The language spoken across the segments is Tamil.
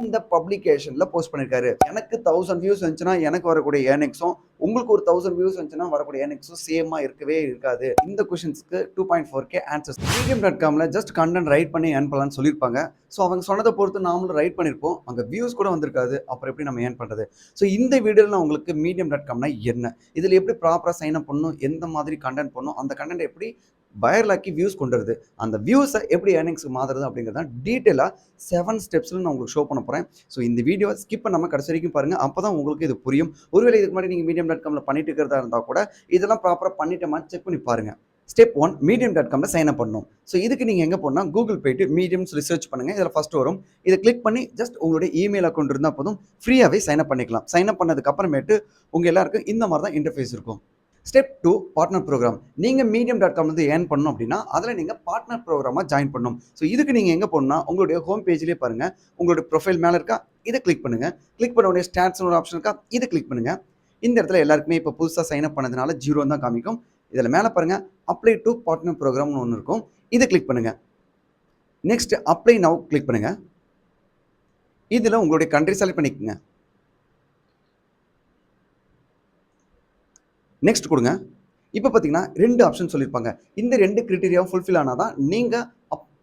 இந்த பப்ளிகேஷன்ல போஸ்ட் பண்ணிருக்காரு. எனக்கு 1000 வியூஸ் வந்துச்சுன்னா எனக்கு வரக்கூடிய ஏர்னிங்ஸும் உங்களுக்கு ஒரு 1000 வியூஸ் வந்துச்சுன்னா வரக்கூடிய ஏர்னிங்ஸும் சேமா இருக்கவே இருக்காது. இந்த क्वेश्चंसக்கு 2.4k ஆன்சர்ஸ் medium.comல ஜஸ்ட் கண்டென்ட் ரைட் பண்ணி ஏர்ன் பண்ணலாம்னு சொல்லிருப்பாங்க. சோ அவங்க சொன்னதை பொறுத்து நாமளும் ரைட் பண்ணிருப்போம். அங்க வியூஸ் கூட வந்திருக்காது. அப்புறம் எப்படி நம்ம ஏர்ன் பண்றது? சோ இந்த வீடியோல நான் உங்களுக்கு medium.comனா என்ன? இதுல எப்படி ப்ராப்பரா சைன் அப் பண்ணனும்? எந்த மாதிரி கண்டென்ட் பண்ணனும்? அந்த கண்டென்ட் எப்படி வைரல் ஆக்கி வியூஸ் கொண்டு வருது? அந்த வியூஸை எப்படி ஏர்னிங்ஸ்க்கு மாத்துறது அப்படிங்கறத டீடைலா 7 ஸ்டெப்ஸ்ல நான் உங்களுக்கு ஷோ பண்ண போறேன். சோ இந்த வீடியோவை ஸ்கிப் பண்ணாம கடைசி வரைக்கும் பாருங்க. அப்பதான் உங்களுக்கு இது புரியும். ஒருவேளை இதுக்கு முன்னாடி நீங்க medium.comல பண்ணிட்டு இருக்கிறதா இருந்தா கூட இதெல்லாம் ப்ராப்பரா பண்ணிட்டோமா செக் பண்ணி பாருங்க. ஸ்டெப் 1 medium.comல சைன் அப் பண்ணனும். சோ இதுக்கு நீங்க எங்க போனா கூகுள் போய்ட்டு மீடியம் ரிசர்ச் பண்ணுங்க. இதுல ஃபர்ஸ்ட் வரும். இத கிளிக் பண்ணி ஜஸ்ட் உங்களுடைய இமெயில் அக்கவுண்ட் இருந்தா போதும் ஃப்ரீயாவே சைன் அப் பண்ணிக்கலாம். சைன் அப் பண்ணதுக்கு அப்புறமேட்டு உங்க எல்லாருக்கும் இந்த மாதிரி தான் இன்டர்ஃபேஸ் இருக்கும். Step 2 partner program. நீங்க medium.com வந்து ஏர்ன் பண்ணனும் அப்படின்னா அதுல நீங்க பார்ட்னர் ப்ரோக்ராமா ஜாயின் பண்ணனும். சோ இதுக்கு நீங்க எங்க போணும்னா உங்களுடைய ஹோம் பேஜ்லயே பாருங்க. உங்களுடைய ப்ரொஃபைல் மேல இருக்கா? இத கிளிக் பண்ணுங்க. கிளிக் பண்ண உடனே ஸ்டாட்ஸ்னு ஒரு ஆப்ஷன் இருக்கா? இத கிளிக் பண்ணுங்க. இந்த இடத்துல எல்லாருக்குமே இப்ப புதுசா சைன் அப் பண்ணதுனால 0 தான் காமிக்கும். இதுல மேல பாருங்க அப்ளை டு பார்ட்னர் ப்ரோக்ராம்னு ஒன்னு இருக்கும். இத கிளிக் பண்ணுங்க. நெக்ஸ்ட் அப்ளை நவ் கிளிக் பண்ணுங்க. இதுல உங்களுடைய கண்ட்ரி செலக்ட் பண்ணிக்கங்க. நெக்ஸ்ட் கொடுங்க. இப்போ பாத்தீங்கன்னா 2 ஆப்ஷன் சொல்லிருப்பாங்க. இந்த 2 கிரைட்டீரியாவும் ஃபுல்ஃபில் ஆனாதான் நீங்க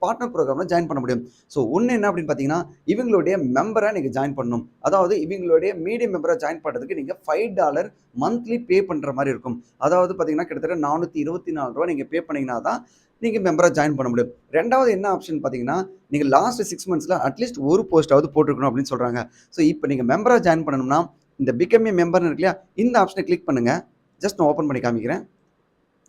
பார்ட்னர் ப்ரோக்ராம்ல ஜாயின் பண்ண முடியும். சோ ஒன்னு என்ன அப்படின்னு பாத்தீங்கன்னா இவங்களுடைய மெம்பரா நீங்க ஜாயின் பண்ணனும். அதாவது இவங்களுடைய மீடியம் மெம்பரா ஜாயின் பண்றதுக்கு நீங்க $5 மந்த்லி பே பண்ற மாதிரி இருக்கும். அதாவது பாத்தீங்கன்னா கிட்டத்தட்ட $424 நீங்க பே பண்ணீங்கன்னா தான் நீங்க மெம்பரா ஜாயின் பண்ண முடியும். ரெண்டாவது என்ன ஆப்ஷன் பாத்தீங்கன்னா நீங்க லாஸ்ட் 6 மந்த்ஸ்ல அட்லீஸ்ட் ஒரு போஸ்டாவது போட்டுருக்கணும் அப்படின்னு சொல்றாங்க. சோ இப்போ நீங்க மெம்பரா ஜாயின் பண்ணனும்னா இந்த பிகம் எ மெம்பர் இருக்கு இல்லையா? இந்த ஆப்ஷனை கிளிக் பண்ணுங்க. ஜஸ்ட் நான் ஓபன் பண்ணி காமிக்கிறேன்.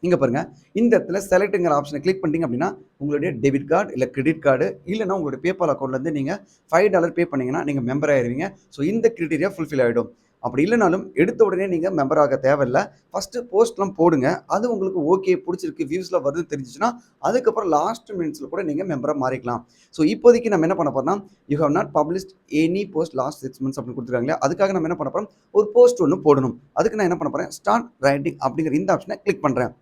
இங்க பாருங்க. இந்த இடத்துல செலக்ட்ங்கிற ஆப்ஷனை கிளிக் பண்ணிட்டீங்க அப்படின்னா உங்களுடைய டெபிட் கார்டு இல்ல கிரெடிட் கார்டு இல்லனா உங்களுடைய PayPal அக்கவுண்ட்ல இருந்து நீங்க $5 பே பண்ணீங்கன்னா நீங்க மெம்பர் ஆயிருவீங்க. சோ இந்த கிரைட்டீரியா ஃபுல்ஃபில் ஆயிடும். அப்படி இல்லனாலும் எடுத்த உடனே நீங்க மெம்பர் ஆக தேவையில்ல. ஃபர்ஸ்ட் போஸ்ட்லாம் போடுங்க. அது உங்களுக்கு ஓகே பிடிச்சிருக்கு வியூஸ்ல வருதுன்னு தெரிஞ்சிச்சுனா அதுக்கு அப்புறம் லாஸ்ட் மினிட்ஸ்ல கூட நீங்க மெம்பரா மாறிக்கலாம். சோ இப்போதைக்கு நம்ம என்ன பண்ண போறோம்னா you have not published any post last 6 months அப்படி கொடுத்திருக்காங்க. அதுக்காக நம்ம என்ன பண்ண போறோம்? ஒரு போஸ்ட் ஒன்னு போடணும். அதுக்கு நான் என்ன பண்ண போறேன்? ஸ்டார்ட் ரைட்டிங் அப்படிங்கற இந்த ஆப்ஷனை கிளிக் பண்றேன்.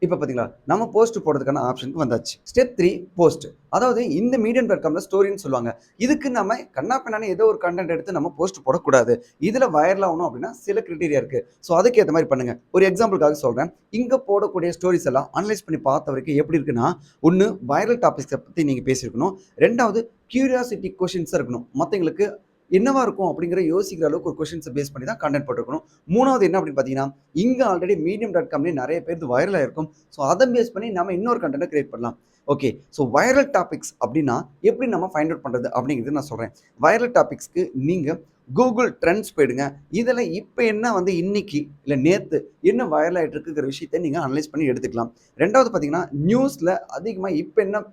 இப்ப பாத்தீங்களா நம்ம போஸ்ட் போடுறதுக்கான ஆப்ஷனுக்கு வந்தாச்சு. Step 3 post. அதாவது இந்த medium.comல ஸ்டோரின்னு சொல்லுவாங்க. இதுக்கு நம்ம கண்ணாபின்னான்னு ஏதோ ஒரு கண்டென்ட் எடுத்து நம்ம போஸ்ட் போடக்கூடாது. இதுல வைரல் ஆகணும் அப்படின்னா சில கிரைட்டீரியா இருக்கு. சோ அதுக்கு ஏத்த மாதிரி பண்ணுங்க. ஒரு எக்ஸாம்பிளுக்காக சொல்றேன். இங்க போடக்கூடிய ஸ்டோரிஸ் எல்லாம் அனலைஸ் பண்ணி பார்த்த வரைக்கும் எப்படி இருக்குன்னா ஒன்னு வைரல் டாபிக்ஸ் பத்தி நீங்க பேசியிருக்கணும். ரெண்டாவது கியூரியாசிட்டி क्वेश्चंस இருக்கணும். மத்தவங்களுக்கு என்னவா இருக்கும் அப்படிங்கற யோசிக்கிற அளவுக்கு ஒரு क्वेश्चंस பேஸ் பண்ணி தான் கண்டென்ட் போட்டுருக்கணும். மூணாவது என்ன அப்படின்னு பாத்தீங்கன்னா இங்க ஆல்ரெடி medium.comல நிறைய பேருக்கு வைரல் ஆயிருக்கும். சோ அத பேஸ் பண்ணி நாம இன்னொரு கண்டென்ட் கிரியேட் பண்ணலாம். ஓகே. சோ வைரல் டாபிக்ஸ் அப்படினா எப்படி நம்ம ஃபைண்ட் அவுட் பண்றது அப்படிங்கறது நான் சொல்றேன். வைரல் டாபிக்ஸ்க்கு நீங்க கூகுள் ட்ரெண்ட்ஸ் போய்டுங்க. இதுல இப்ப என்ன வந்து இன்னைக்கு இல்ல நேத்து என்ன வைரல் ஆயிட்டு இருக்குங்கிற விஷயத்தை நீங்க அனலைஸ் பண்ணி எடுத்துக்கலாம். ரெண்டாவது பாத்தீங்கன்னா நியூஸ்ல அதிகமா இப்ப என்ன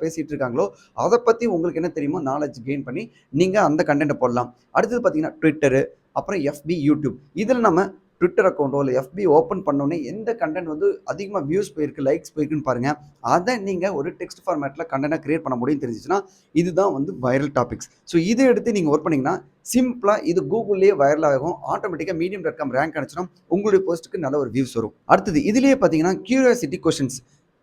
பேசிட்டு இருக்காங்களோ அத பத்தி உங்களுக்கு என்ன தெரியுமோ நாலேஜ் கெயின் பண்ணி நீங்க அந்த கண்டென்ட் போடலாம். அடுத்து பாத்தீங்கன்னா ட்விட்டர், அப்புறம் FB, யூடியூப். இதுல நம்ம ட்விட்டர் அக்கவுண்டோ இல்ல FB ஓபன் பண்ண உடனே எந்த கண்டென்ட் வந்து அதிகமா வியூஸ் போயிருக்கு, லைக்ஸ் போயிருக்குன்னு பாருங்க. அத நீங்க ஒரு டெக்ஸ்ட் ஃபார்மட்ல கண்டென்ட்டா கிரியேட் பண்ண முடியும் தெரிஞ்சிச்சுனா இதுதான் வந்து வைரல் டாபிக்ஸ். சோ இத எடுத்து நீங்க வொர்க் பண்ணீங்கன்னா சிம்பிளா இது கூகுள்லயே வைரல் ஆகும். ஆட்டோமேட்டிக்கா medium.com ரேங்க் ஆச்சுனா உங்களுடைய போஸ்ட்க்கு நல்ல ஒரு வியூஸ் வரும். அடுத்து இதிலேயே பாத்தீங்கன்னா கியூரியாசிட்டி क्वेश्चंस.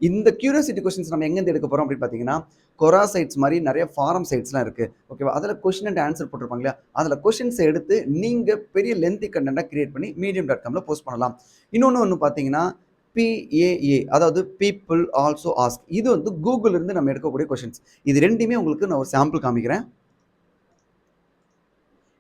இந்த கியூரியாசிட்டி क्वेश्चंस நம்ம எங்க இருந்து எடுக்க போறோம் அப்படி பாத்தீங்கன்னா கொரா சைட்ஸ் மாதிரி நிறைய ஃபாரம் சைட்ஸ்லாம் இருக்கு. ஓகேவா? அதுல क्वेश्चन அண்ட் ஆன்சர் போட்டுருப்பாங்க இல்லையா? அதுல क्वेश्चंस எடுத்து நீங்க பெரிய லென்த்தி கண்டென்ட்டா கிரியேட் பண்ணி medium.comல போஸ்ட் பண்ணலாம். இன்னொன்னு பாத்தீங்கன்னா PAA அதாவது பீப்பிள் ஆல்சோ ஆஸ்க். இது வந்து கூகுள்ல இருந்து நம்ம எடுக்கக்கூடிய क्वेश्चंस. இது ரெண்டுமே உங்களுக்கு நான் ஒரு சாம்பிள் காமிக்கிறேன்.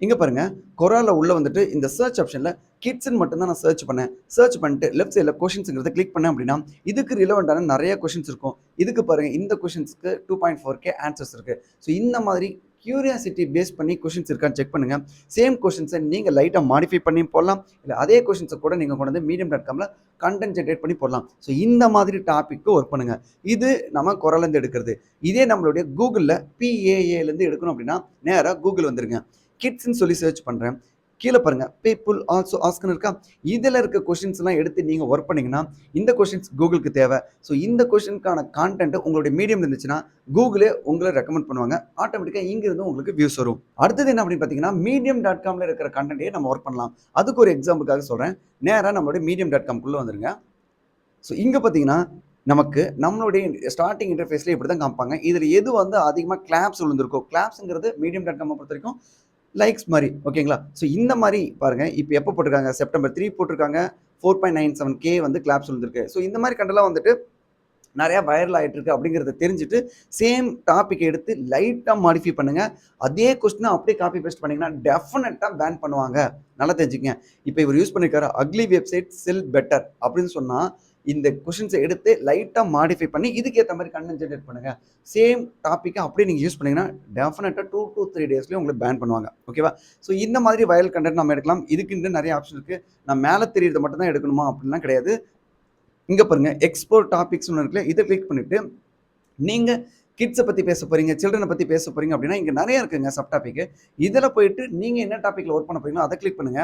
இங்க பாருங்க கொரால உள்ள வந்துட்டு இந்த சர்ச் ஆப்ஷன்ல கிட்ஸ்ன்னு மட்டும் தான் நான் சர்ச் பண்ணேன். சர்ச் பண்ணிட்டு லெஃப்ட் சைடுல क्वेश्चंसங்கறத கிளிக் பண்ணேன் அப்படினா இதுக்கு ரிலவென்ட்டான நிறைய क्वेश्चंस இருக்கும். இதுக்கு பாருங்க இந்த क्वेश्चंसக்கு 2.4k ஆன்சர்ஸ் இருக்கு. சோ இந்த மாதிரி கியூரியாசிட்டி பேஸ் பண்ணி क्वेश्चंस இருக்கான்னு செக் பண்ணுங்க. சேம் क्वेश्चंस நீங்க லைட்டா மாடிஃபை பண்ணி போடலாம். இல்ல அதே क्वेश्चंस கூட நீங்க கொண்டு வந்து medium.comல கண்டென்ட் ஜெனரேட் பண்ணி போடலாம். சோ இந்த மாதிரி டாபிக்க்கு வொர்க் பண்ணுங்க. இது நம்ம கொரால இருந்து எடுக்கிறது. இதே நம்மளுடைய கூகுள்ல PAA ல இருந்து எடுக்கணும் அப்படினா நேரா கூகுள் வந்துருங்க. கிட்ஸ்ன்னு சொல்லி சர்ச் பண்றேன். கீழ பாருங்க பீப்பிள் ஆல்சோ ஆஸ்க்ன்னு இருக்கா? இதுல இருக்க क्वेश्चंस எல்லாம் எடுத்து நீங்க வொர்க் பண்ணீங்கன்னா இந்த क्वेश्चंस கூகுளுக்கு தேவை. சோ இந்த क्वेश्चनக்கான கண்டென்ட் உங்களுடைய மீடியம்ல இருந்துச்சுனா கூகுளே உங்களை ரெக்கமெண்ட் பண்ணுவாங்க. ஆட்டோமேட்டிக்கா இங்க இருந்து உங்களுக்கு வியூஸ் வரும். அடுத்து என்ன அப்படி பாத்தீங்கன்னா medium.comல இருக்கிற கண்டென்ட்டே நம்ம வொர்க் பண்ணலாம். அதுக்கு ஒரு எக்ஸாம்பிளுக்காக சொல்றேன். நேரா நம்மளுடைய medium.com குள்ள வந்துருங்க. சோ இங்க பாத்தீங்கன்னா நமக்கு நம்மளுடைய ஸ்டார்ட்டிங் இன்டர்ஃபேஸ்ல இப்படி தான் காமிப்பாங்க. இதில எது வந்து அதிகமா கிளாப்ஸ் விழுந்திருக்கோ, கிளாப்ஸ்ங்கிறது medium.com பொறுத்தவரைக்கும் லைக்ஸ் மாரி. ஓகேங்களா? ஸோ இந்த மாரி பாருங்க, இப்ப எப்ப போட்டிருக்காங்க? செப்டம்பர் 3 போட்டிருக்காங்க. 4.97K வந்து கிளாப்ஸ் விழுந்திருக்கு. ஸோ இந்த மாரி கன்டென்ட்லாம் வந்துட்டு நெறைய வைரல் ஆயிட்டு இருக்கு அப்படிங்கிறத தெரிஞ்சுட்டு, சேம் டாபிக் எடுத்து லைட்டா மாடிஃபை பண்ணுங்க. அதே கொஸ்டின அப்படியே காப்பி பேஸ்ட் பண்ணீங்கன்னா, டெஃபினட்டா பேன் பண்ணுவாங்க. நல்லா தெரிஞ்சுக்கங்க. இப்ப இவர் யூஸ் பண்ணியிருக்காரு, அக்லி வெப்சைட் செல் பெட்டர் அப்படின்னு சொன்னா, இந்த கொஸ்டின்ஸ எடுத்து லைட்டா மாடிஃபை பண்ணி, இதுக்கு ஏத்த மாரி கன்டென்ட் ஜெனரேட் பண்ணுங்க. சேம் டாபிக்க அப்படியே நீங்க யூஸ் பண்ணீங்கன்னா, டெஃபினட்டா 2 to 3 டேஸ்லயே உங்களுக்கு பேன் பண்ணுவாங்க. ஓகேவா? ஸோ இந்த மாதிரி வைரல் கன்டென்ட் நம்ம எடுக்கலாம். இதுக்கு இன்னும் நெறைய ஆப்ஷன் இருக்கு. நான் மேல தெரியிறத மட்டும் தான் எடுக்கணுமா அப்படின்லாம் கிடையாது. இங்க பாருங்க எக்ஸ்போர்ட் டாபிக்ஸ்னு ஒண்ணு இருக்குல்ல, இத கிளிக் பண்ணிட்டு, நீங்க கிட்ஸ பத்தி பேச போறீங்க, சில்ட்ரன பத்தி பேச போறீங்க அப்படின்னா, இங்க நெறைய இருக்குங்க சப் டாபிக். இதுல போயிட்டு நீங்க என்ன டாபிக்ல வொர்க் பண்ண போறீங்களோ அத கிளிக் பண்ணுங்க.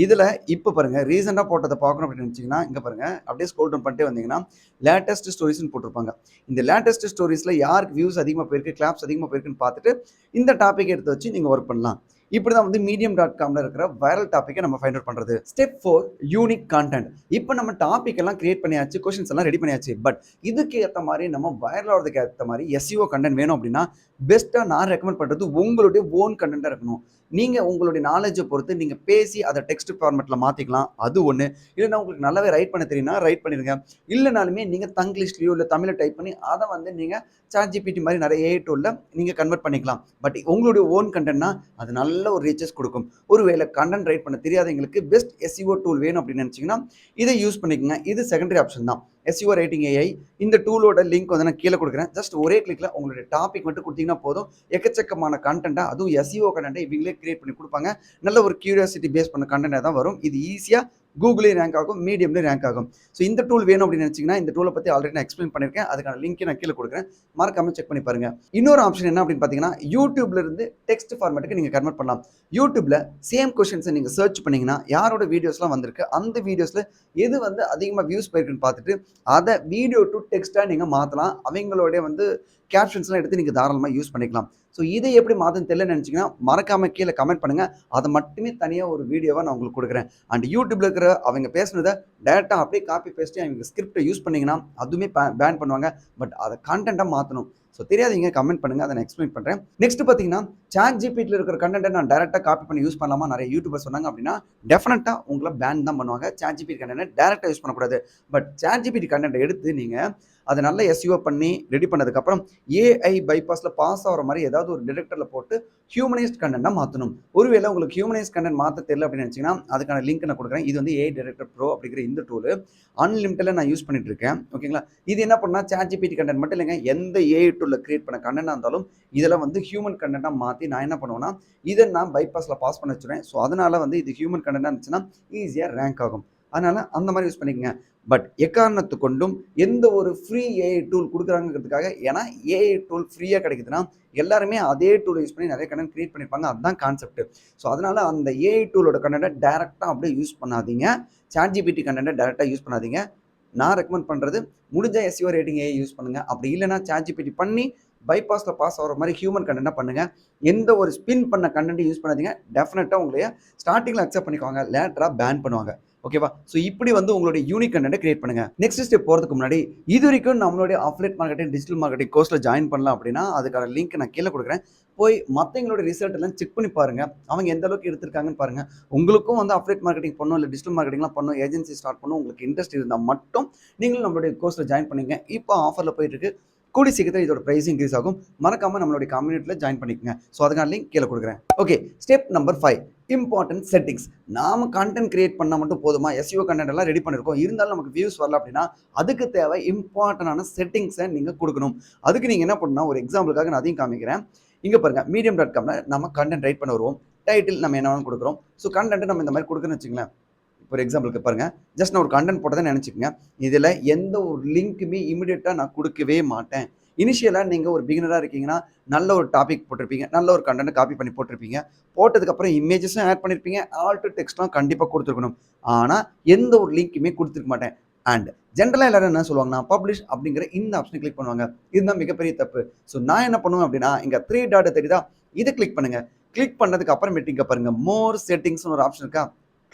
இதுல இப்ப பாருங்க ரீசென்ட்டா போட்டத பார்க்கணும் அப்படின்னு நினைச்சீங்கன்னா, இங்க பாருங்க அப்படியே ஸ்க்ரோல் டவுன் பண்ணிட்டே வந்தீங்கன்னா, லேட்டஸ்ட் ஸ்டோரீஸ்ன்னு போட்டிருப்பாங்க. இந்த லேட்டஸ்ட் ஸ்டோரீஸ்ல யாருக்கு வியூஸ் அதிகமா போயிருக்கு, கிளாப்ஸ் அதிகமா போயிருக்குன்னு பார்த்துட்டு, இந்த டாபிக் எடுத்து வச்சு நீங்க வொர்க் பண்ணலாம். இப்படிதான் வந்து medium.comல இருக்கிற வைரல் டாபிக்க நம்ம ஃபைண்ட் அவுட் பண்றது. Step 4 unique content. இப்ப நம்ம டாபிக் எல்லாம் கிரியேட் பண்ணியாச்சு, கொஸ்டின்ஸ் எல்லாம் ரெடி பண்ணியாச்சு. பட் இதுக்கு ஏத்த மாரி நம்ம வைரல் ஆவறதுக்கு ஏத்த மாரி SEO கன்டென்ட் வேணும் அப்படின்னா, பெஸ்ட்டா நான் ரெக்கமெண்ட் பண்றது உங்களுடைய ஓன் கன்டென்ட்டா இருக்கணும். நீங்க உங்களுடைய நாலேட்ஜ பொறுத்து நீங்க பேசி அத டெக்ஸ்ட் ஃபார்மட்ல மாத்திக்கலாம். அது ஒண்ணு. இல்லன்னா உங்களுக்கு நல்லாவே ரைட் பண்ண தெரியும்னா ரைட் பண்ணிருங்க. இல்லனாலுமே நீங்க தங்கிலீஷ்லயோ இல்ல தமிழ்ல டைப் பண்ணி அத வந்து நீங்க ChatGPT மாரி நெறைய AI டூல்ல நீங்க கன்வெர்ட் பண்ணிக்கலாம். பட் உங்களுடைய ஓன் கன்டென்ட்னா அது நல்ல ஒரு ரீச்சஸ் குடுக்கும். ஒருவேளை கன்டென்ட் ரைட் பண்ண தெரியாதவங்களுக்கு பெஸ்ட் SEO டூல் வேணும் அப்படின்னு நினைச்சீங்கன்னா, இதை யூஸ் பண்ணிக்கங்க. இது செகண்டரி ஆப்ஷன் தான். SEO ரைட்டிங் AI இந்த டூலோட லிங்க் வந்து நான் கீழ குடுக்குறேன். ஜஸ்ட் ஒரே கிளிக்ல உங்களுடைய டாபிக் மட்டும் குடுத்தீங்கன்னா போதும். எக்கச்சக்கமான கன்டென்ட்ட அதுவும் SEO கன்டென்ட்ட இவங்களே கிரியேட் பண்ணி குடுப்பாங்க. நல்ல ஒரு கியூரியாசிட்டி பேஸ் பண்ண கன்டென்ட்டா தான் வரும். இது ஈஸியா கூகுள்லயும் ரேங்க் ஆகும், மீடியம்லயும் ரேங்க் ஆகும். ஸோ இந்த டூல் வேணும் அப்படின்னு நினைச்சீங்கன்னா, இந்த டூல பத்தி ஆல்ரெடி நான் எக்ஸ்பிளைன் பண்ணியிருக்கேன். அதுக்கான லிங்க் நான் கீழ குடுக்குறேன். மறக்காம செக் பண்ணி பாருங்க. இன்னொரு ஆப்ஷன் என்ன அப்படின்னு பார்த்தீங்கன்னா, YouTubeல இருந்து டெக்ஸ்ட் ஃபார்மேட்டுக்கு நீங்க கன்வெர்ட் பண்ணலாம். YouTubeல சேம் கொஸ்டின்ஸ நீங்க சர்ச் பண்ணீங்கன்னா, யாரோட வீடியோஸ்லாம் வந்திருக்கு, அந்த வீடியோஸ்ல எது வந்து அதிகமா வியூஸ் போயிருக்குன்னு பார்த்துட்டு, அத வீடியோ டூ டெக்ஸ்ட்டா நீங்க மாத்தலாம். அவங்களுடைய வந்து கேப்ஷன்ஸ்லாம் எடுத்து நீங்க தாராளமா யூஸ் பண்ணிக்கலாம். ஸோ இதை எப்படி மாத்தன்னு தெரியலன்னு நினைச்சீங்கன்னா, மறக்காம கீழ கமெண்ட் பண்ணுங்க. அத மட்டுமே தனியா ஒரு வீடியோவா நான் உங்களுக்கு குடுக்குறேன். அண்ட் YouTubeல இருக்கிற அவங்க பேசுனத டைரக்ட்டா அப்படியே காப்பி பேஸ்ட் அவங்க ஸ்கிரிப்ட்ட யூஸ் பண்ணீங்கன்னா, அதுவுமே பேன் பண்ணுவாங்க. பட் அத கன்டென்ட்டா மாத்தணும். ஸோ தெரியாதவங்க கமெண்ட் பண்ணுங்க. அத நான் எக்ஸ்பிளைன் பண்றேன். நெக்ஸ்ட் பார்த்தீங்கன்னா, ChatGPTல இருக்கிற கன்டென்ட்ட நான் டைரக்ட்டா காப்பி பண்ணி யூஸ் பண்ணலாமா? நெறைய யூடியூபர்ஸ் சொன்னாங்க அப்படின்னா, டெஃபினட்டா உங்கள பேன் தான் பண்ணுவாங்க. ChatGPT கன்டென்ட்ட டைரக்ட்டா யூஸ் பண்ணக்கூடாது. பட் ChatGPT கன்டென்ட்ட எடுத்து நீங்க அத நல்லா SEO பண்ணி ரெடி பண்ணதுக்கப்புறம் AI பைபாஸ்ல பாஸ் ஆகுற மாரி ஏதாவது ஒரு டிடெக்டர்ல போட்டு ஹியூமனைஸ்ட் கன்டென்ட்டா மாத்தணும். ஒருவேளை உங்களுக்கு ஹியூமனைஸ்ட் கன்டென்ட் மாத்த தெரியல அப்படின்னு நினைச்சீங்கன்னா, அதுக்கான லிங்க் நான் குடுக்குறேன். இது வந்து AI டிடெக்டர் ப்ரோ அப்படிங்கிற இந்த டூல் அன்லிமிட்டட்ல நான் யூஸ் பண்ணிட்டு இருக்கேன். ஓகேங்களா? இது என்ன பண்ணும்னா ChatGPT கன்டென்ட் மட்டும் இல்லங்க. எந்த AI டூல்ல கிரியேட் பண்ண கன்டென்ட்டா இருந்தாலும், இதுல வந்து ஹியூமன் கன்டென்ட்டா மாத்தி நான் என்ன பண்ணுவேன்னா, இத நான் பைபாஸ்ல பாஸ் பண்ண வச்சுருவேன். ஸோ அதனால வந்து இது ஹியூமன் கன்டென்ட்டா இருந்துச்சுன்னா, ஈஸியா ரேங்க் ஆகும். அதனால அந்த மாரி யூஸ் பண்ணிக்கங்க. பட் எக்காரணத்துக் கொண்டும் எந்த ஒரு ஃப்ரீ AI டூல் குடுக்குறாங்கங்கிறதுக்காக ஏன்னா AI டூல் ஃப்ரீயா கிடைக்குதுன்னா, எல்லாருமே அதே டூல யூஸ் பண்ணி நெறைய கன்டென்ட் கிரியேட் பண்ணியிருப்பாங்க. அதுதான் கான்செப்ட். ஸோ அதனால அந்த AI டூலோட கன்டென்ட்ட டைரக்ட்டா அப்படியே யூஸ் பண்ணாதீங்க. ChatGPT கன்டென்ட்ட டைரக்ட்டா யூஸ் பண்ணாதீங்க. நான் ரெக்கமெண்ட் பண்றது முடிஞ்சா SEO ரேட்டிங் AI யூஸ் பண்ணுங்க. அப்படி இல்லன்னா ChatGPT பண்ணி பைபாஸ்ல பாஸ் ஆகுற மாரி ஹியூமன் கன்டென்ட்டா பண்ணுங்க. எந்த ஒரு ஸ்பின் பண்ண கன்டென்ட்டையும் யூஸ் பண்ணாதீங்க. டெஃபினட்டா உங்களைய ஸ்டார்ட்டிங்ல அக்செப்ட் பண்ணிக்குவாங்க. லேட்டரா பேன் பண்ணுவாங்க. ஓகேவா? ஸோ இப்படி வந்து உங்களுடைய யூனிக் கன்டென்ட்ட கிரியேட் பண்ணுங்க. நெக்ஸ்ட் ஸ்டெப் போறதுக்கு முன்னாடி, இதுவரைக்கும் நம்மளுடைய அஃபிலியேட் மார்க்கெட்டிங், டிஜிட்டல் மார்க்கெட்டிங் கோர்ஸ்ல ஜாயின் பண்ணலாம் அப்படின்னா, அதுக்கான லிங்க் நான் கீழ குடுக்குறேன். போய் மத்தவங்களோட ரிசல்ட் எல்லாம் செக் பண்ணி பாருங்க. அவங்க எந்த அளவுக்கு எடுத்திருக்காங்கன்னு பாருங்க. உங்களுக்கும் வந்து அஃபிலியேட் மார்க்கெட்டிங் பண்ணணும், இல்ல டிஜிட்டல் மார்க்கெட்டிங்லாம் பண்ணணும், ஏஜென்சி ஸ்டார்ட் பண்ணணும் உங்களுக்கு இன்ட்ரெஸ்ட் இருந்தா மட்டும் நீங்களும் நம்மளுடைய கோர்ஸ்ல ஜாயின் பண்ணுங்க. இப்போ ஆஃபர்ல போயிட்டு இருக்கு. கூடிய சீக்கிரத்துல இதோட பிரைஸ் இன்கிரீஸ் ஆகும். மறக்காம நம்மளுடைய கம்யூனிட்டில ஜாயின் பண்ணிக்கங்க. ஸோ அதுக்கான லிங்க் கீழ குடுக்குறேன். Okay. Step number 5 important settings. நாம கன்டென்ட் கிரியேட் பண்ணா மட்டும் போதுமா? SEO கன்டென்ட் எல்லாம் ரெடி பண்ணியிருக்கோம். இருந்தாலும் நமக்கு வியூஸ் வரல அப்படின்னா, அதுக்கு தேவை இம்பார்ட்டன்டான செட்டிங்ஸ நீங்க குடுக்கணும். அதுக்கு நீங்க என்ன பண்ணணும்னா, ஒரு எக்ஸாம்பிளுக்காக நான் அதையும் காமிக்கிறேன். இங்க பாருங்க medium.comல நம்ம கன்டென்ட் ரைட் பண்ண வருவோம். டைட்டில் நம்ம என்ன வேணாலும் குடுக்குறோம். ஸோ கன்டென்ட் நம்ம இந்த மாரி குடுக்குறோம்னு வச்சுக்கங்களேன். ஒரு எக்ஸாம்பிளுக்கு பாருங்க. ஜஸ்ட் நான் ஒரு கன்டென்ட் போட்டதா நெனச்சுக்கங்க. இதுல எந்த ஒரு லிங்க்குமே இமிடியேட்டா நான் குடுக்கவே மாட்டேன். இனிஷியலா நீங்க ஒரு பிகினரா இருக்கீங்கன்னா, நல்ல ஒரு டாபிக் போட்டிருப்பீங்க. நல்ல ஒரு கன்டென்ட் காப்பி பண்ணி போட்டிருப்பீங்க. போட்டதுக்கப்புறம் இமேஜஸும் ஆட் பண்ணியிருப்பீங்க. ஆல்ட் டெக்ஸ்ட்லாம் கண்டிப்பா குடுத்துருக்கணும். ஆனா, எந்த ஒரு லிங்க்குமே குடுத்துருக்க மாட்டேன். அண்ட் ஜெனரலா எல்லாரும் என்ன சொல்லுவாங்கன்னா, பப்ளிஷ் அப்படிங்கிற இந்த ஆப்ஷன கிளிக் பண்ணுவாங்க. இதுதான் மிகப்பெரிய தப்பு. ஸோ நான் என்ன பண்ணுவேன் அப்படின்னா, இங்க 3 டாட் தெரியுதா? இத கிளிக் பண்ணுங்க. கிளிக் பண்ணதுக்கு அப்புறமேட்டு இங்க பாருங்க, மோர் செட்டிங்ஸ்னு ஒரு ஆப்ஷன் இருக்கா?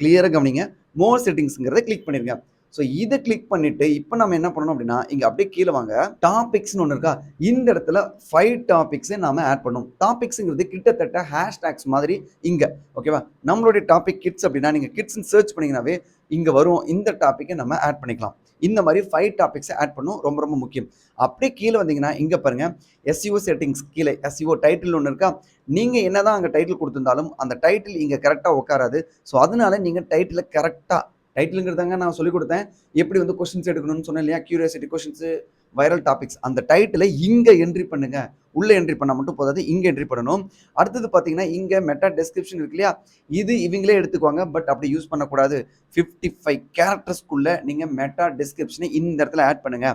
கிளியரா கவனிங்க. மோர் செட்டிங்ஸ்ங்கிறத கிளிக் பண்ணிருங்க. ஸோ இதை கிளிக் பண்ணிட்டு இப்போ நம்ம என்ன பண்ணணும் அப்படின்னா இங்கே அப்படியே கீழே வாங்க, டாபிக்ஸ்னு ஒன்று இருக்கா, இந்த இடத்துல 5 டாபிக்ஸை நாம ஆட் பண்ணணும். டாபிக்ஸுங்கிறது கிட்டத்தட்ட ஹேஷ்டேக்ஸ் மாதிரி இங்கே, ஓகேவா? நம்மளுடைய டாபிக் கிட்ஸ் அப்படின்னா நீங்கள் கிட்ஸ்ன்னு சர்ச் பண்ணீங்கன்னாவே இங்கே வரும். இந்த டாப்பிக்கை நம்ம ஆட் பண்ணிக்கலாம். இந்த மாதிரி 5 டாபிக்ஸை ஆட் பண்ணும், ரொம்ப ரொம்ப முக்கியம். அப்படியே கீழே வந்தீங்கன்னா இங்கே பாருங்க, எஸ்இஓ செட்டிங்ஸ் கீழே எஸ்இஓ டைட்டில் ஒன்று இருக்கா, நீங்கள் என்னதான் அங்கே டைட்டில் கொடுத்துருந்தாலும் அந்த டைட்டில் இங்கே கரெக்டாக உட்காராது. ஸோ அதனால நீங்கள் டைட்டில் கரெக்டாக, டைட்டிலுங்கிறதாங்க நான் சொல்லிக் கொடுத்தேன் எப்படி வந்து கொஸ்டின்ஸ் எடுக்கணும்னு சொன்னேன் இல்லையா, கியூரியாசிட்டி கொஸ்டின்ஸு, வைரல் டாபிக்ஸ், அந்த டைட்டிலை இங்கே என்ட்ரி பண்ணுங்க. உள்ளே என்ட்ரி பண்ணால் மட்டும் போதாது, இங்கே என்ட்ரி பண்ணணும். அடுத்தது பார்த்தீங்கன்னா இங்கே மெட்டா டெஸ்கிரிப்ஷன் இருக்கு இல்லையா, இது இவங்களே எடுத்துக்குவாங்க, பட் அப்படி யூஸ் பண்ணக்கூடாது. 55 கேரக்டர்ஸ்க்குள்ள நீங்கள் மெட்டா டெஸ்கிரிப்ஷனை இந்த இடத்துல ஆட் பண்ணுங்க.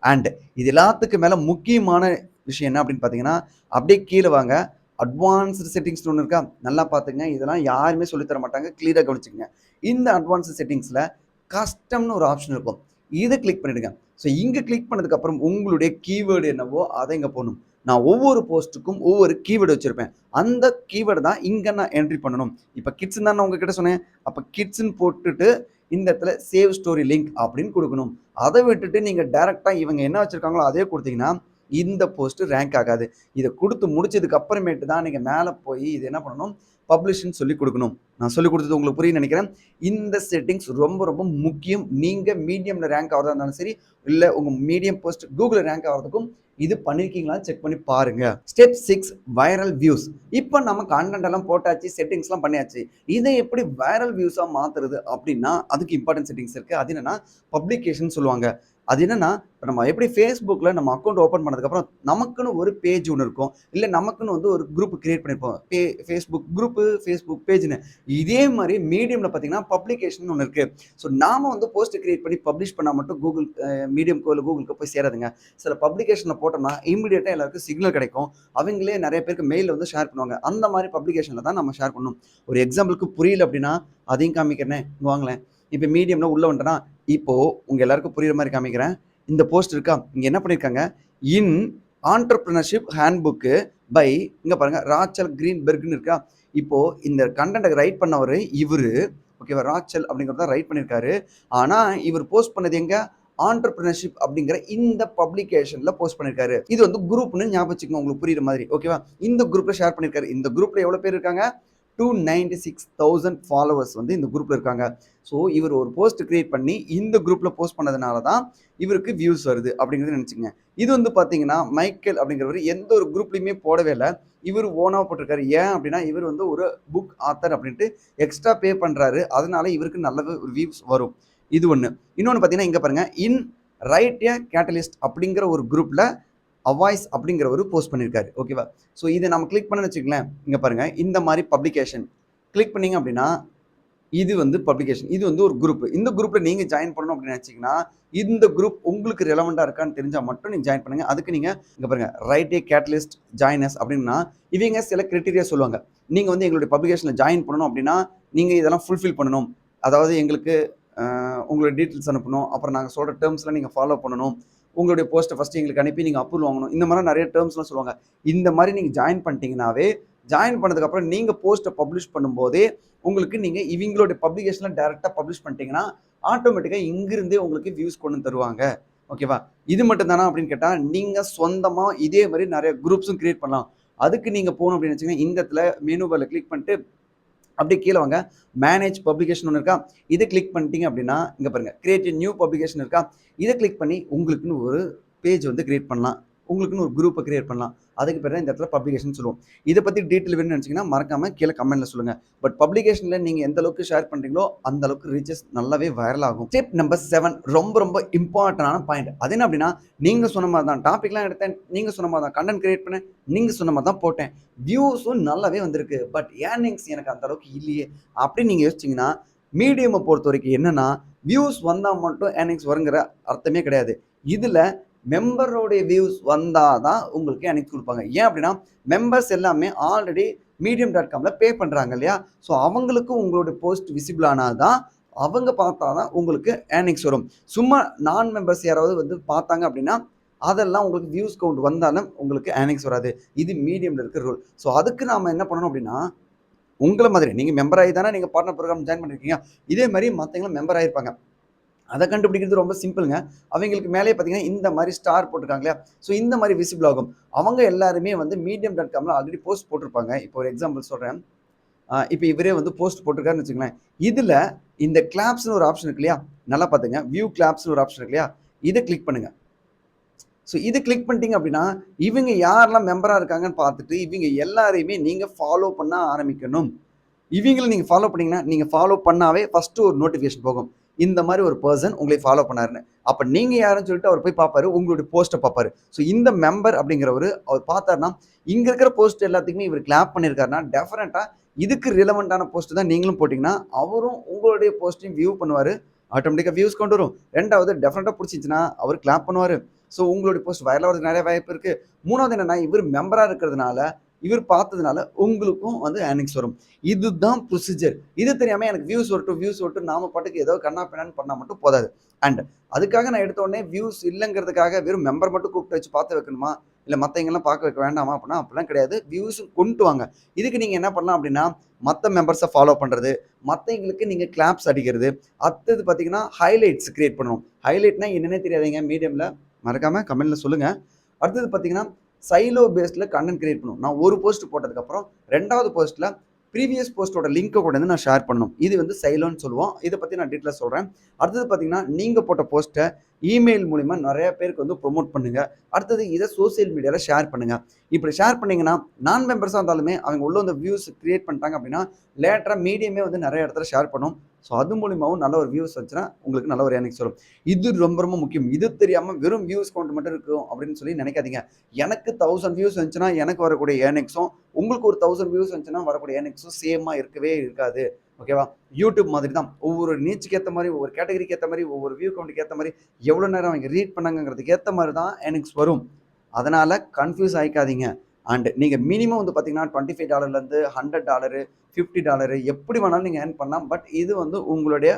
அண்ட் இது எல்லாத்துக்கு மேலே முக்கியமான விஷயம் என்ன அப்படின்னு பார்த்தீங்கன்னா, அப்படியே கீழே வாங்க, அட்வான்ஸ்டு செட்டிங்ஸ் ஒன்று இருக்கா, நல்லா பார்த்துங்க. இதெல்லாம் யாருமே சொல்லித்தர மாட்டாங்க, கிளியராக கவனிச்சுங்க. இந்த அட்வான்ஸ்டு செட்டிங்ஸில் கஸ்டம்னு ஒரு ஆப்ஷன் இருக்கும், இதை கிளிக் பண்ணிடுங்க. ஸோ இங்கே கிளிக் பண்ணதுக்கப்புறம் உங்களுடைய கீவேர்டு என்னவோ அதை இங்கே போடணும். நான் ஒவ்வொரு போஸ்ட்டுக்கும் ஒவ்வொரு கீவேர்டு வச்சுருப்பேன், அந்த கீவேர்டு தான் இங்கே நான் என்ட்ரி பண்ணணும். இப்போ கிட்ஸ்ன்னு தான் நான் உங்ககிட்ட சொன்னேன், அப்போ கிட்ஸ்ன்னு போட்டுட்டு இந்த இடத்துல சேவ் ஸ்டோரி லிங்க் அப்படின்னு கொடுக்கணும். அதை விட்டுட்டு நீங்கள் டேரெக்டாக இவங்க என்ன வச்சுருக்காங்களோ அதே கொடுத்தீங்கன்னா இந்த போஸ்ட் ரேங்க் ஆகாது. இதை கொடுத்து முடிச்சதுக்கு அப்புறமேட்டு தான் நீங்கள் மேலே போய் இது என்ன பண்ணணும், பப்ளிஷ்ன்னு சொல்லி கொடுக்கணும். நான் சொல்லி கொடுத்தது உங்களுக்கு புரியும்னு நினைக்கிறேன். இந்த செட்டிங்ஸ் ரொம்ப ரொம்ப முக்கியம். நீங்கள் மீடியமில் ரேங்க் ஆகிறதா இருந்தாலும் சரி, இல்லை உங்கள் மீடியம் போஸ்ட் கூகுளில் ரேங்க் ஆகிறதுக்கும் இது பண்ணிருக்கீங்களா செக் பண்ணி பாருங்க. Step 6 viral views. இப்போ நம்ம கண்டென்ட் எல்லாம் போட்டாச்சு, செட்டிங்ஸ்லாம் பண்ணியாச்சு. இதை எப்படி வைரல் வியூஸாக மாற்றுறது அப்படின்னா அதுக்கு இம்பார்ட்டன்ட் செட்டிங்ஸ் இருக்குது. அது என்னன்னா பப்ளிகேஷன் சொல்லுவாங்க. அது என்னன்னா நம்ம எப்படி ஃபேஸ்புக்கில் நம்ம அக்கௌண்ட் ஓப்பன் பண்ணதுக்கப்புறம் நமக்குன்னு ஒரு பேஜ் ஒன்று இருக்கும், இல்லை நமக்குன்னு வந்து ஒரு குரூப் கிரியேட் பண்ணியிருப்போம், ஃபேஸ்புக் குரூப்பு, ஃபேஸ்புக் பேஜ்னு. இதே மாதிரி மீடியமில் பார்த்தீங்கன்னா பப்ளிகேஷன் ஒன்று இருக்குது. ஸோ நாம் வந்து போஸ்ட் கிரியேட் பண்ணி பப்ளிஷ் பண்ணால் மட்டும் கூகுள் மீடியம்க்கோ இல்லை கூகுளுக்கு போய் சேராதுங்க. சில பப்ளிகேஷனில் போட்டோம்னா இமீடியட்டாக எல்லாருக்கும் சிக்னல் கிடைக்கும், அவங்களே நிறைய பேருக்கு மெயிலில் வந்து ஷேர் பண்ணுவாங்க. அந்த மாதிரி பப்ளிகேஷனில் தான் நம்ம ஷேர் பண்ணணும். ஒரு எக்ஸாம்பிளுக்கு புரியல அப்படின்னா அதையும் காமிக்கிறேன், வாங்களேன். இப்போ மீடியம்ல உள்ள வந்துட்டேன்னா இப்போ உங்க எல்லாருக்கும் புரியுற மாதிரி காமிக்கிறேன். இந்த போஸ்ட் இருக்கா, இங்க என்ன பண்ணிருக்காங்க, இன் ஆண்டர்பிரினர்ஷிப் ஹேண்ட்புக்கு பை, இங்க பாருங்க, ராச்சல் கிரீன்பெர்க்னு இருக்கா. இப்போ இந்த கண்டென்ட்டை ரைட் பண்ணவர் இவரு, ஓகேவா, ராச்சல் அப்படிங்கிறத ரைட் பண்ணியிருக்காரு. ஆனா இவர் போஸ்ட் பண்ணது எங்க, ஆண்டர்பிரினர்ஷிப் அப்படிங்கிற இந்த பப்ளிகேஷன்ல போஸ்ட் பண்ணிருக்காரு. இது வந்து குரூப்னு ஞாபகம் வச்சுக்கோங்க, உங்களுக்கு புரியுற மாதிரி, ஓகேவா. இந்த குரூப்ல ஷேர் பண்ணிருக்காரு. இந்த குரூப்ல எவ்வளவு பேர் இருக்காங்க, 296,000 ஃபாலோவர்ஸ் வந்து இந்த குரூப்ல இருக்காங்க. ஸோ இவர் ஒரு போஸ்ட் கிரியேட் பண்ணி இந்த குரூப்ல போஸ்ட் பண்ணதுனால தான் இவருக்கு வியூஸ் வருது அப்படிங்கிறது நினைச்சுங்க. இது வந்து பாத்தீங்கன்னா மைக்கேல் அப்படிங்கிறவர் எந்த ஒரு குரூப்லையுமே போடவே இல்லை, இவர் ஓனாக போட்டிருக்காரு. ஏன் அப்படின்னா இவர் வந்து ஒரு புக் ஆத்தர் அப்படின்ட்டு எக்ஸ்ட்ரா பே பண்றாரு, அதனால இவருக்கு நல்ல ஒரு வியூஸ் வரும். இது ஒன்று. இன்னொன்று பார்த்தீங்கன்னா இங்க பாருங்க, இன் ரைட் ஏ கேட்டலிஸ்ட் அப்படிங்கிற ஒரு குரூப்ல அவாய்ஸ் அப்படிங்கிற ஒரு போஸ்ட் பண்ணியிருக்காரு, ஓகேவா. ஸோ இதை நம்ம கிளிக் பண்ண வச்சுக்கலாம். இங்க பாருங்க, இந்த மாதிரி பப்ளிகேஷன் கிளிக் பண்ணீங்க அப்படின்னா இது வந்து பப்ளிகேஷன், இது வந்து ஒரு குரூப். இந்த குரூப்ல நீங்க ஜாயின் பண்ணணும் அப்படின்னு நினைச்சீங்கன்னா இந்த குரூப் உங்களுக்கு ரெலவெண்டா இருக்கான்னு தெரிஞ்சா மட்டும் நீங்க ஜாயின் பண்ணுங்க. அதுக்கு நீங்க இங்க பாருங்க, ரைட் ஏ கேட்டலிஸ்ட் ஜாயினஸ் அப்படின்னா இவங்க சில கிரைட்டீரியா சொல்லுவாங்க. நீங்க வந்து எங்களுடைய பப்ளிகேஷன்ல ஜாயின் பண்ணணும் அப்படின்னா நீங்க இதெல்லாம் ஃபுல்ஃபில் பண்ணணும். அதாவது எங்களுக்கு உங்களுடைய டீட்டெயில்ஸ் அனுப்பணும், அப்புறம் நாங்கள் சொல்ற டேர்ம்ஸ்லாம் நீங்க ஃபாலோ பண்ணணும், உங்களுடைய போஸ்ட்டை ஃபர்ஸ்ட் எங்களுக்கு அனுப்பி நீங்கள் அப்ரூவல் வாங்கணும், இந்த மாதிரி நிறைய டேர்ம்ஸ்லாம் சொல்லுவாங்க. இந்த மாதிரி நீங்கள் ஜாயின் பண்ணிட்டீங்கன்னாவே, ஜாயின் பண்ணதுக்கப்புறம் நீங்கள் போஸ்ட்டை பப்ளிஷ் பண்ணும்போதே உங்களுக்கு நீங்கள் இவங்களுடைய பப்ளிகேஷனில் டேரெக்டாக பப்ளிஷ் பண்ணிட்டீங்கன்னா ஆட்டோமேட்டிக்காக இங்கிருந்தே உங்களுக்கு வியூஸ் கொண்டு தருவாங்க, ஓகேவா. இது மட்டும் தானா அப்படின்னு கேட்டால் நீங்கள் சொந்தமாக இதே மாதிரி நிறைய குரூப்ஸும் கிரியேட் பண்ணலாம். அதுக்கு நீங்கள் போகணும் அப்படின்னு வச்சுக்கோங்க, இந்த இடத்துல மெனு பாரில் கிளிக் பண்ணிட்டு அப்படியே கீழே வாங்க, மேனேஜ் பப்ளிகேஷன் ஒன்று இருக்கா, இதை கிளிக் பண்ணிட்டீங்க அப்படின்னா இங்கே பாருங்கள், கிரியேட் நியூ பப்ளிகேஷன் இருக்கா, இதை கிளிக் பண்ணி உங்களுக்குன்னு ஒரு பேஜ் வந்து கிரியேட் பண்ணலாம், உங்களுக்குன்னு ஒரு குரூப்பை கிரியேட் பண்ணலாம். அதுக்கு பேர் தான் இந்த இடத்துல பப்ளிகேஷன் சொல்லுவோம். இதை பற்றி டீட்டெயில் வேணும்னு நினச்சிங்கன்னா மறக்காமல் கீழே கமெண்ட்டில் சொல்லுங்கள். பட் பப்ளிகேஷனில் நீங்கள் எந்த அளவுக்கு ஷேர் பண்ணுறீங்களோ அந்த அளவுக்கு ரீச்சஸ் நல்லாவே வைரல் ஆகும். ஸ்டெப் நம்பர் 7 ரொம்ப ரொம்ப இம்பார்ட்டன்டான பாயிண்ட். அது என்ன அப்படின்னா, நீங்கள் சொன்ன மாதிரி தான் டாபிக்லாம் எடுத்தேன், நீங்கள் சொன்ன மாதிரி தான் கண்டென்ட் கிரியேட் பண்ணேன், நீங்கள் சொன்ன மாதிரி தான் போட்டேன், வியூஸும் நல்லாவே வந்திருக்கு, பட் ஏர்னிங்ஸ் எனக்கு அந்த அளவுக்கு இல்லையே அப்படின்னு நீங்கள் யோசிச்சிங்கன்னா, மீடியமை பொறுத்த வரைக்கும் என்னன்னா, வியூஸ் வந்தால் மட்டும் ஏர்னிங்ஸ் வருங்கிற அர்த்தமே கிடையாது. இதில் மெம்பரோடைய வியூஸ் வந்தால் தான் உங்களுக்கு ஏர்னிங்ஸ் கொடுப்பாங்க. ஏன் அப்படின்னா மெம்பர்ஸ் எல்லாமே ஆல்ரெடி medium.comல பே பண்ணுறாங்க இல்லையா. ஸோ அவங்களுக்கு உங்களுடைய போஸ்ட் விசிபிள் ஆனால் தான், அவங்க பார்த்தா தான் உங்களுக்கு ஏர்னிங்ஸ் வரும். சும்மா நான் மெம்பர்ஸ் யாராவது வந்து பார்த்தாங்க அப்படின்னா அதெல்லாம் உங்களுக்கு வியூஸ் கவுண்ட் வந்தாலும் உங்களுக்கு ஏர்னிங்ஸ் வராது. இது மீடியமில் இருக்கிற ரூல். ஸோ அதுக்கு நாம் என்ன பண்ணணும் அப்படின்னா, உங்களை மாதிரி நீங்கள் மெம்பர் ஆகி தானே நீங்கள் பார்ட்னர் ப்ரோக்ராம் ஜாயின் பண்ணியிருக்கீங்க, இதே மாதிரி மற்றவங்களும் மெம்பர் ஆகிருப்பாங்க. அத கண்டுபிடிக்கிறது ரொம்ப சிம்பிள்ங்க. அவைங்களுக்கு மேலேயே பார்த்தீங்கன்னா, இந்த மாரி ஸ்டார் போட்டிருக்காங்க இல்லையா? ஸோ இந்த மாரி விசிபிள் ஆகும். அவங்க எல்லாருமே வந்து medium.comல ஆல்ரெடி போஸ்ட் போட்டிருப்பாங்க. இப்போ ஒரு எக்ஸாம்பிள் சொல்றேன். இப்ப இவரே வந்து போஸ்ட் போட்டிருக்காருன்னு வச்சுக்கங்களேன். இதுல இந்த கிளாப்ஸ்ன்னு ஒரு ஆப்ஷன் இருக்கு இல்லையா? நல்லா பார்த்துங்க. வியூ கிளாப்ஸ்ன்னு ஒரு ஆப்ஷன் இருக்கு இல்லையா? இத கிளிக் பண்ணுங்க. ஸோ இது கிளிக் பண்ணிட்டீங்க அப்படின்னா, இவங்க யாரெல்லாம் மெம்பரா இருக்காங்கன்னு பார்த்துட்டு, இவங்க எல்லாரையுமே நீங்க ஃபாலோ பண்ண ஆரம்பிக்கணும். இவங்கள நீங்க ஃபாலோ பண்ணீங்கன்னா, நீங்க ஃபாலோ பண்ணாவே ஃபர்ஸ்ட் ஒரு நோட்டிஃபிகேஷன் போகும். இந்த மாரி ஒரு பெர்சன் உங்களை ஃபாலோ பண்ணாருன்னு. அப்ப நீங்க யாருன்னு சொல்லிட்டு அவர் போய் பார்ப்பாரு. உங்களுடைய போஸ்ட்ட பார்ப்பாரு. ஸோ இந்த மெம்பர் அப்படிங்கிறவரு அவர் பார்த்தாருன்னா, இங்க இருக்கிற போஸ்ட் எல்லாத்துக்குமே இவர் கிளாப் பண்ணியிருக்காருன்னா, டெஃபினட்டா இதுக்கு ரிலவென்ட்டான போஸ்ட் தான் நீங்களும் போட்டீங்கன்னா, அவரும் உங்களுடைய போஸ்ட்டையும் வியூ பண்ணுவாரு. ஆட்டோமேட்டிக்கா வியூஸ் கொண்டு வரும். 2வது டெஃபினட்டா புடிச்சிச்சுன்னா, அவரு கிளாப் பண்ணுவாரு. ஸோ உங்களுடைய போஸ்ட் வைரல் ஆவறதுக்கு நெறைய வாய்ப்பு இருக்கு. 3வது என்னன்னா, இவரு மெம்பரா இருக்கிறதுனால, இவர் பார்த்ததுனால உங்களுக்கும் வந்து ஏர்னிங்ஸ் வரும். இதுதான் ப்ரொசீஜர். இது தெரியாம எனக்கு வியூஸ் வரட்டும் நாம பாட்டுக்கு ஏதோ கன்னா பின்னான்னு பண்ணா மட்டும் போதாது. அண்ட் அதுக்காக நான் எடுத்த உடனே வியூஸ் இல்லங்கிறதுக்காக வெறும் மெம்பர் மட்டும் கூப்பிட்டு வச்சு பார்த்து வைக்கணுமா? இல்ல மத்தவங்கலாம் பார்க்க வைக்க வேண்டாமா? அப்படின்னா அப்படிலாம் கிடையாது. வியூஸும் கொண்டு வாங்க. இதுக்கு நீங்க என்ன பண்ணலாம் அப்படின்னா, மத்த மெம்பர்ஸ ஃபாலோ பண்றது, மத்தவங்களுக்கு நீங்க கிளாப்ஸ் அடிக்கிறது, அடுத்தது பார்த்தீங்கன்னா, ஹைலைட்ஸ் கிரியேட் பண்ணணும். ஹைலைட்னா என்னன்னே தெரியாதுங்க மீடியம்ல. மறக்காம கமெண்ட்ல சொல்லுங்க. அடுத்தது பார்த்தீங்கன்னா, சைலோ பேஸ்ட்ல கன்டென்ட் கிரியேட் பண்ணணும். நான் ஒரு போஸ்ட் போட்டதுக்கப்புறம் 2வது போஸ்ட்ல ப்ரீவியஸ் போஸ்ட்டோட லிங்க்க கொண்டு வந்து நான் ஷேர் பண்ணணும். இது வந்து சைலோன்னு சொல்லுவோம். இத பத்தி நான் டீட்டெயிலா சொல்றேன். அடுத்தது பார்த்தீங்கன்னா, நீங்க போட்ட போஸ்ட்ட இமெயில் மூலியமா நெறைய பேருக்கு வந்து ப்ரமோட் பண்ணுங்க. அடுத்தது இத சோசியல் மீடியால ஷேர் பண்ணுங்க. இப்படி ஷேர் பண்ணீங்கன்னா, நான் மெம்பர்ஸா இருந்தாலுமே அவங்க உள்ள வந்து வியூஸ் கிரியேட் பண்ணிட்டாங்க அப்படின்னா, லேட்டரா மீடியமே வந்து நெறைய இடத்துல ஷேர் பண்ணும். ஸோ அது மூலியமாவும் நல்ல ஒரு வியூஸ் வந்துச்சுன்னா, உங்களுக்கு நல்ல ஒரு ஏர்னிங்ஸ் வரும். இது ரொம்ப ரொம்ப முக்கியம். இது தெரியாம வெறும் வியூஸ் கவுண்ட் மட்டும் இருக்கும் அப்படின்னு சொல்லி நெனைக்காதீங்க. எனக்கு 1000 வியூஸ் வந்துச்சுன்னா, எனக்கு வரக்கூடிய ஏர்னிங்ஸும், உங்களுக்கு ஒரு 1000 வியூஸ் வந்துச்சுன்னா வரக்கூடிய ஏர்னிங்ஸும் சேமா இருக்கவே இருக்காது. ஓகேவா? யூடியூப் மாதிரி தான். ஒவ்வொரு நீச்சுக்கு ஏத்த மாரி, ஒவ்வொரு கேட்டகரிக்கு ஏத்த மாரி, ஒவ்வொரு வியூ கவுண்ட்க்கு ஏத்த மாரி, எவ்வளோ நேரம் அவங்க ரீட் பண்ணாங்கங்கிறதுக்கு ஏத்த மாரி தான் ஏர்னிங்ஸ் வரும். அதனால கன்ஃப்யூஸ் ஆயிக்காதீங்க. அண்ட் நீங்க மினிமம் வந்து பார்த்தீங்கன்னா, $25லேருந்து $100, $50 எப்படி வேணாலும் நீங்க ஏர்ன் பண்ணலாம். பட் இது வந்து உங்களுடைய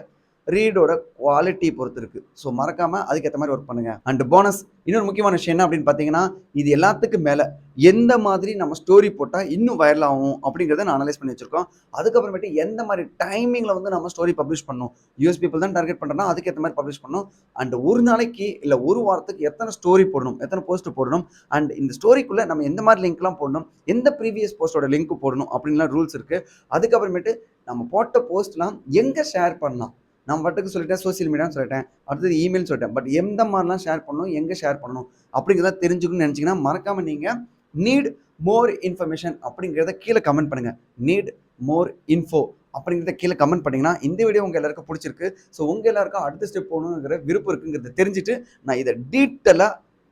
ரீடோட குவாலிட்டி பொறுத்து இருக்கு. ஸோ மறக்காம அதுக்கேத்த மாரி ஒர்க் பண்ணுங்க. அண்ட் போனஸ் இன்னொரு முக்கியமான விஷயம் என்ன அப்படின்னு பார்த்தீங்கன்னா, இது எல்லாத்துக்கும் மேல எந்த மாதிரி நம்ம ஸ்டோரி போட்டா இன்னும் வைரல் ஆகும் அப்படிங்கிறத நான் அனலைஸ் பண்ணி வச்சிருக்கோம். அதுக்கப்புறமேட்டு எந்த மாரி டைமிங்ல வந்து நம்ம ஸ்டோரி பப்ளிஷ் பண்ணணும். யுஎஸ் பீப்பிள் தான் டார்கெட் பண்றோம்னா, அதுக்கேத்த மாரி பப்ளிஷ் பண்ணணும். அண்ட் ஒரு நாளைக்கு இல்ல ஒரு வாரத்துக்கு எத்தன ஸ்டோரி போடணும், எத்தன போஸ்ட் போடணும். அண்ட் இந்த ஸ்டோரிக்குள்ள நம்ம எந்த மாரி லிங்க்லாம் போடணும், எந்த ப்ரீவியஸ் போஸ்ட்டோட லிங்க் போடணும் அப்படின்லாம் ரூல்ஸ் இருக்கு. அதுக்கப்புறமேட்டு நம்ம போட்ட போஸ்ட்லாம் எங்க ஷேர் பண்ணலாம். நான் பாட்டுக்கு சொல்லிட்டேன் சோசியல் மீடியான்னு சொல்லிட்டேன். அடுத்தது இமெயில் சொல்லிட்டேன். பட் எந்த மாரிலாம் ஷேர் பண்ணணும், எங்க ஷேர் பண்ணணும் அப்படிங்கிறத தெரிஞ்சுக்கணும்னு நெனச்சீங்கன்னா, மறக்காம நீங்க நீட் மோர் இன்ஃபர்மேஷன் அப்படிங்கிறத கீழ கமெண்ட் பண்ணுங்க. நீட் மோர் இன்ஃபோ அப்படிங்கிறத கீழ கமெண்ட் பண்ணீங்கன்னா, இந்த வீடியோ உங்க எல்லாருக்கும் புடிச்சிருக்கு. ஸோ உங்க எல்லாருக்கும் அடுத்த ஸ்டெப் போகணுங்கிற விருப்பம் இருக்குங்கிறத தெரிஞ்சுட்டு, நான் இத டீட்டெயிலா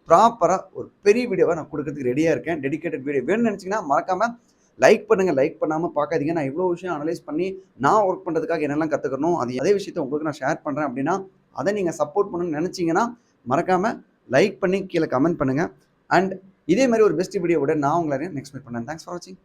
ப்ராப்பரா ஒரு பெரிய வீடியோவா நான் குடுக்கறதுக்கு ரெடியா இருக்கேன். டெடிகேட்டட் வீடியோ வேணும்னு நெனச்சீங்கன்னா, மறக்காம லைக் பண்ணுங்க. லைக் பண்ணாம பார்க்காதீங்க. நான் இவ்வளோ விஷயம் அனலைஸ் பண்ணி, நான் ஒர்க் பண்றதுக்காக என்னெல்லாம் கத்துக்கணும், அதே விஷயத்த உங்களுக்கு நான் ஷேர் பண்றேன் அப்படின்னா, அத நீங்க சப்போர்ட் பண்ணணும்னு நெனச்சீங்கன்னா, மறக்காம லைக் பண்ணி கீழ கமெண்ட் பண்ணுங்க. அண்ட் இதே மாரி ஒரு பெஸ்ட் வீடியோவோட நான் உங்கள நெக்ஸ்ட் மீட் பண்றேன். தேங்க்ஸ் ஃபார் வாட்சிங்.